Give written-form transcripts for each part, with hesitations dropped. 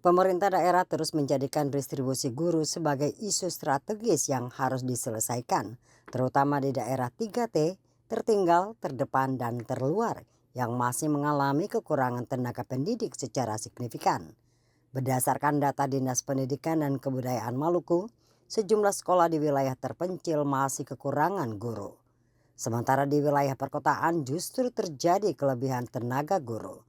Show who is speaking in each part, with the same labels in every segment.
Speaker 1: Pemerintah daerah terus menjadikan distribusi guru sebagai isu strategis yang harus diselesaikan, terutama di daerah 3T, tertinggal, terdepan, dan terluar, yang masih mengalami kekurangan tenaga pendidik secara signifikan. Berdasarkan data Dinas Pendidikan dan Kebudayaan Maluku, sejumlah sekolah di wilayah terpencil masih kekurangan guru. Sementara di wilayah perkotaan justru terjadi kelebihan tenaga guru.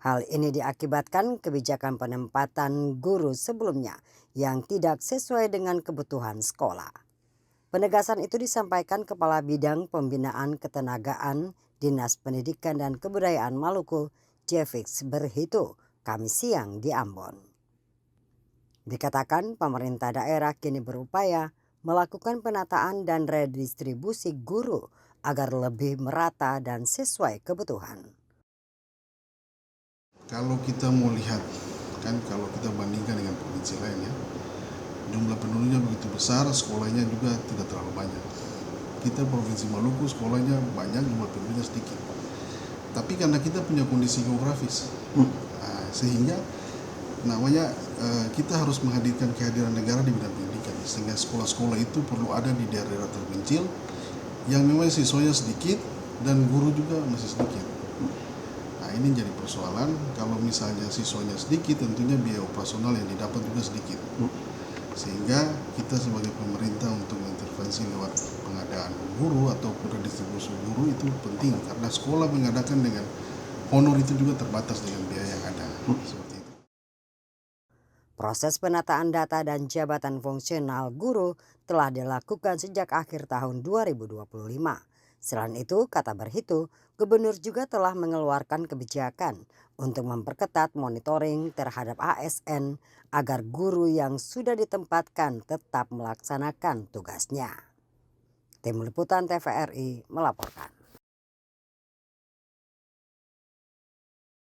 Speaker 1: Hal ini diakibatkan kebijakan penempatan guru sebelumnya yang tidak sesuai dengan kebutuhan sekolah. Penegasan itu disampaikan Kepala Bidang Pembinaan Ketenagaan Dinas Pendidikan dan Kebudayaan Maluku, Jefix Berhitu, Kamis siang di Ambon. Dikatakan pemerintah daerah kini berupaya melakukan penataan dan redistribusi guru agar lebih merata dan sesuai kebutuhan.
Speaker 2: Kalau kita mau lihat, kalau kita bandingkan dengan provinsi lain ya, jumlah penduduknya begitu besar, sekolahnya juga tidak terlalu banyak. Kita Provinsi Maluku sekolahnya banyak, jumlah penduduknya sedikit. Tapi karena kita punya kondisi geografis, sehingga kita harus menghadirkan kehadiran negara di bidang pendidikan, sehingga sekolah-sekolah itu perlu ada di daerah terpencil yang memang siswanya sedikit dan guru juga masih sedikit. Ini jadi persoalan. Kalau misalnya siswanya sedikit, tentunya biaya operasional yang didapat juga sedikit. Sehingga kita sebagai pemerintah untuk intervensi lewat pengadaan guru ataupun redistribusi guru itu penting, karena sekolah mengadakan dengan honor itu juga terbatas dengan biaya yang ada. Seperti itu.
Speaker 1: Proses penataan data dan jabatan fungsional guru telah dilakukan sejak akhir tahun 2025. Selain itu, kata Berhitu, Gubernur juga telah mengeluarkan kebijakan untuk memperketat monitoring terhadap ASN agar guru yang sudah ditempatkan tetap melaksanakan tugasnya. Tim Liputan TVRI melaporkan.